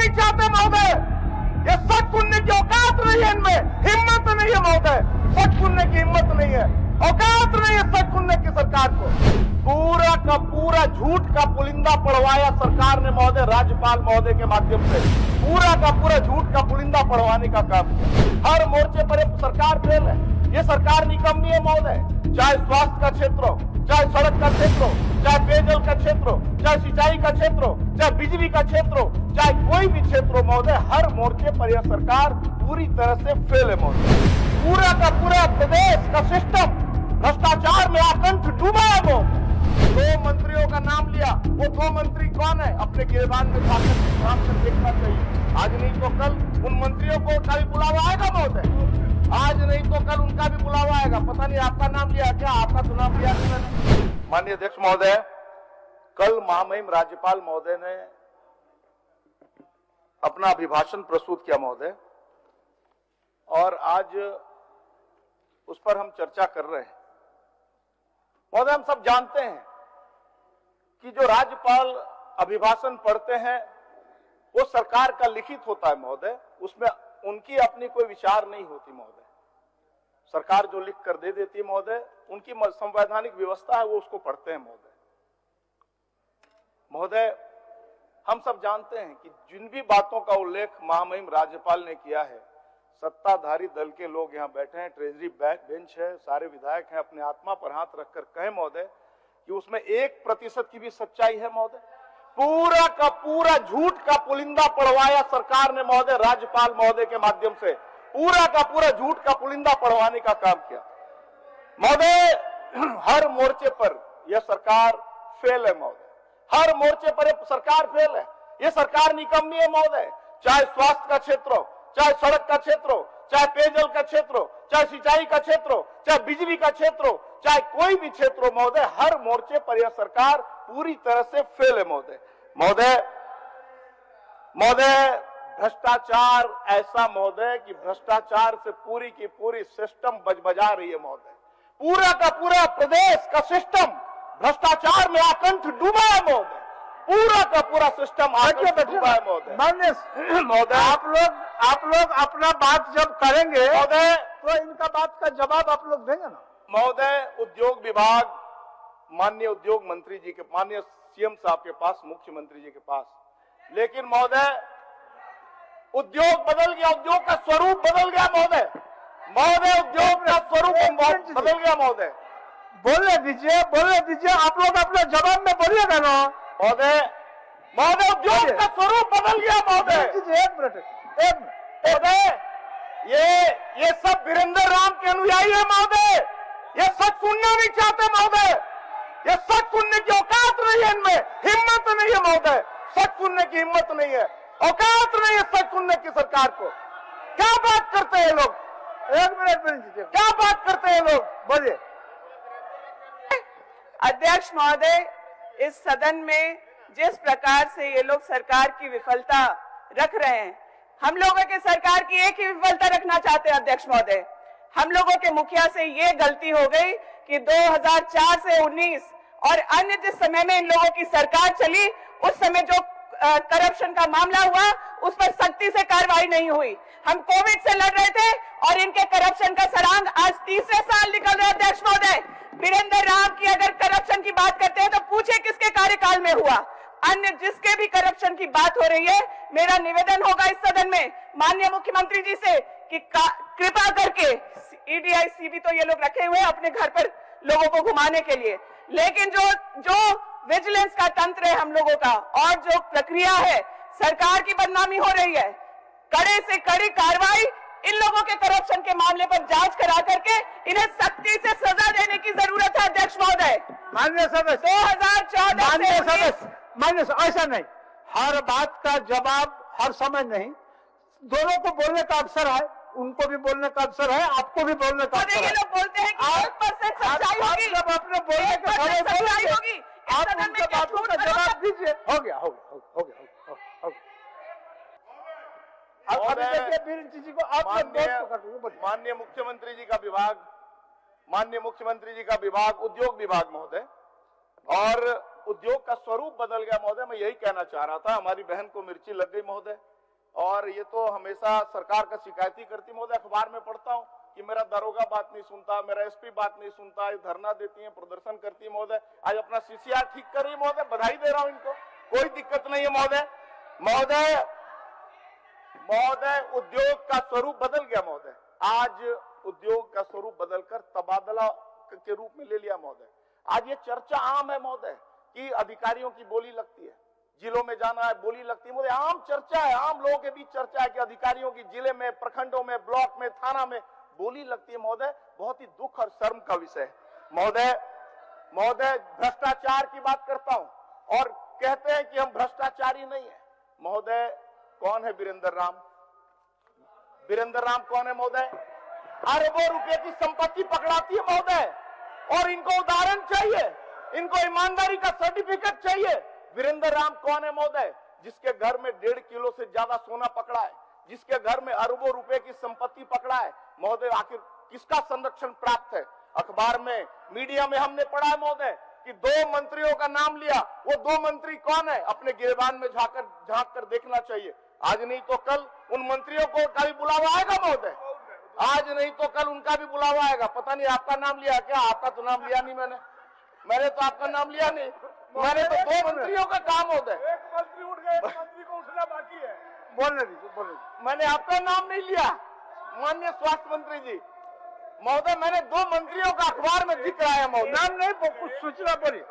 नहीं चाहते महोदय। ये सच सुनने की औकात नहीं है, इनमें हिम्मत नहीं है महोदय, सच सुनने की हिम्मत नहीं है, औकात नहीं है सच सुनने की सरकार को। पूरा का पूरा झूठ का पुलिंदा पढ़वाया सरकार ने महोदय, राज्यपाल महोदय के माध्यम से पूरा का पूरा झूठ का पुलिंदा पढ़वाने का काम किया। हर मोर्चे पर सरकार फेल है, ये सरकार निकम्मी है महोदय। चाहे स्वास्थ्य का क्षेत्र हो, चाहे सड़क का क्षेत्र हो, चाहे पेयजल का क्षेत्र हो, चाहे सिंचाई का क्षेत्र हो, चाहे बिजली का क्षेत्र हो, चाहे कोई भी क्षेत्र हो महोदय, हर मोर्चे पर यह सरकार पूरी तरह से फेल है महोदय। पूरा का पूरा प्रदेश का सिस्टम भ्रष्टाचार में आकंठ डूबा है। वो 2 मंत्रियों का नाम लिया, वो 2 मंत्री कौन है, अपने गिरबान में झांक देखना चाहिए। आज नहीं तो कल उन मंत्रियों को का भी बुलावा आएगा महोदय, आज नहीं तो कल उनका भी बुलावा आएगा। पता नहीं आपका नाम लिया क्या, आपका तो नाम लिया नहीं। माननीय अध्यक्ष महोदय, कल महामहिम राज्यपाल महोदय ने अपना अभिभाषण प्रस्तुत किया महोदय, और आज उस पर हम चर्चा कर रहे हैं। महोदय, हम सब जानते हैं कि जो राज्यपाल अभिभाषण पढ़ते हैं वो सरकार का लिखित होता है महोदय, उसमें उनकी अपनी कोई विचार नहीं होती महोदय। सरकार जो लिख कर दे देती है महोदय, उनकी संवैधानिक व्यवस्था है, वो उसको पढ़ते हैं महोदय। महोदय, हम सब जानते हैं कि जिन भी बातों का उल्लेख महामहिम राज्यपाल ने किया है, सत्ताधारी दल के लोग यहाँ बैठे हैं, ट्रेजरी बेंच है, सारे विधायक हैं, अपने आत्मा पर हाथ रखकर कहें महोदय कि उसमें 1% की भी सच्चाई है महोदय। पूरा का पूरा झूठ का पुलिंदा पढ़वाया सरकार ने महोदय, राज्यपाल महोदय के माध्यम से पूरा का पूरा झूठ का पुलिंदा पढ़वाने का काम किया महोदय। हर मोर्चे पर यह सरकार फेल है महोदय, हर मोर्चे पर यह सरकार फेल है। यह सरकार निकम्मी है महोदय। चाहे स्वास्थ्य का क्षेत्र हो, चाहे सड़क का क्षेत्र हो, चाहे पेयजल का क्षेत्र हो, चाहे सिंचाई का क्षेत्र हो, चाहे बिजली का क्षेत्र हो, चाहे कोई भी क्षेत्र हो महोदय, हर मोर्चे पर यह सरकार पूरी तरह से फेल है महोदय। महोदय, भ्रष्टाचार ऐसा महोदय कि भ्रष्टाचार से पूरी की पूरी सिस्टम बजबजा रही है महोदय। पूरा का पूरा प्रदेश का सिस्टम भ्रष्टाचार में आकंठ डूबा है महोदय, पूरा का पूरा सिस्टम आकंठ डूबा है महोदय। महोदय, आप लोग अपना बात जब करेंगे महोदय, तो इनका बात का जवाब आप लोग देंगे ना महोदय। उद्योग विभाग माननीय उद्योग मंत्री जी के, माननीय सीएम साहब के पास, मुख्यमंत्री जी के पास, लेकिन महोदय उद्योग बदल गया, उद्योग का स्वरूप बदल गया महोदय। उद्योग का स्वरूप बदल गया महोदय। बोलने दीजिए, आप लोग अपने जवाब में बोलिएगा ना महोदय। उद्योग का स्वरूप बदल गया महोदय। एक मिनट महोदय, ये सब वीरेंद्र राम के अनुयायी है महोदय। ये सच सुनना नहीं चाहते महोदय, ये सच सुनने की औकात नहीं है, इनमें हिम्मत नहीं है महोदय, सच सुनने की हिम्मत नहीं है, औकात नहीं है सच सुनने की सरकार को। क्या बात करते हैं लोग, एक मिनट क्या बात करते हैं लोग, बोलिए। अध्यक्ष महोदय, इस सदन में जिस प्रकार से ये लोग सरकार की विफलता रख रहे हैं, हम लोगों के सरकार की एक ही विफलता रखना चाहते हैं अध्यक्ष महोदय। हम लोगों के मुखिया से ये गलती हो गई कि 2004 से 19 और अन्य जिस समय में इन लोगों की सरकार चली, उस समय जो करप्शन का मामला हुआ उस पर सख्ती से कार्रवाई नहीं हुई। हम कोविड से लड़ रहे थे और इनके करप्शन का सरांग आज 30वें साल निकल रहे। अध्यक्ष महोदय, वीरेंद्र राम की अगर करप्शन की बात करते हैं तो पूछे किसके कार्यकाल में हुआ। अन्य जिसके भी करप्शन की बात हो रही है, मेरा निवेदन होगा इस सदन में माननीय मुख्यमंत्री जी से कि कृपा करके ईडीआई सीबी तो ये लोग रखे हुए हैं अपने घर पर लोगों को घुमाने के लिए, लेकिन जो विजिलेंस का तंत्र है हम लोगों का और जो प्रक्रिया है, सरकार की बदनामी हो रही है। कड़े से कड़ी कार्रवाई इन लोगों के करप्शन के मामले पर जांच करा करके इन्हें सख्ती से सजा देने की जरूरत है अध्यक्ष महोदय। माननीय सदस्य, 2014 माननीय ऐसा नहीं, हर बात का जवाब हर समय नहीं, दोनों को बोलने का अवसर है, उनको भी बोलने का अवसर है, आपको भी बोलने का अवसर है। ये लोग बोलते हैं कि 1% सच्चाई होगी, जब अपने बोलने के समय सच्चाई होगी, आप उनके बातों का जवाब दीजिए। हो गया। माननीय मुख्यमंत्री जी का विभाग उद्योग विभाग महोदय, और उद्योग का स्वरूप बदल गया महोदय। मैं यही कहना चाह रहा था, हमारी बहन को मिर्ची लग गई महोदय। और ये तो हमेशा सरकार का शिकायती करती महोदय। अखबार में पढ़ता हूँ कि मेरा दरोगा बात नहीं सुनता, मेरा एसपी बात नहीं सुनता, ये धरना देती है, प्रदर्शन करती है महोदय। आज अपना सीसीआर ठीक कर रही है महोदय, बधाई दे रहा हूं इनको, कोई दिक्कत नहीं है महोदय। महोदय उद्योग का स्वरूप बदल गया महोदय। आज उद्योग का स्वरूप बदलकर तबादला के रूप में ले लिया महोदय। आज ये चर्चा आम है महोदय कि अधिकारियों की बोली लगती है, जिलों में जाना है बोली लगती है महोदय। आम चर्चा है, आम लोगों के बीच चर्चा है कि अधिकारियों की जिले में, प्रखंडों में, ब्लॉक में, थाना में बोली लगती है महोदय। बहुत ही दुख और शर्म का विषय है महोदय। भ्रष्टाचार की बात करता हूं और कहते हैं कि हम भ्रष्टाचारी नहीं है महोदय। कौन है वीरेंद्र राम? वीरेंद्र राम कौन है महोदय? अरबों रुपए की संपत्ति पकड़ाती है महोदय, और इनको उदाहरण चाहिए, इनको ईमानदारी का सर्टिफिकेट चाहिए। वीरेंद्र राम कौन है महोदय? जिसके घर में 1.5 किलो से ज्यादा सोना पकड़ा है, जिसके घर में अरबों रुपए की संपत्ति पकड़ा है महोदय। आखिर किसका संरक्षण प्राप्त है? अखबार में, मीडिया में हमने पढ़ा है महोदय कि 2 मंत्रियों का नाम लिया। वो 2 मंत्री कौन है? अपने गिरबान में झांक कर देखना चाहिए। आज नहीं तो कल उन मंत्रियों को का भी बुलावा आएगा महोदय। आज नहीं तो कल उनका भी बुलावा आएगा। पता नहीं आपका नाम लिया क्या? आपका तो नाम लिया नहीं मैंने तो आपका नाम लिया नहीं। मैंने तो 2 मंत्रियों का काम होता है। एक मंत्री उठ गए, मंत्री को उठना बाकी है। बोलने दीजिए। मैंने आपका नाम नहीं लिया माननीय स्वास्थ्य मंत्री जी महोदय। मैंने 2 मंत्रियों का अखबार में जिक्र आया महोदय। नाम नहीं, कुछ सूचना बोलिए।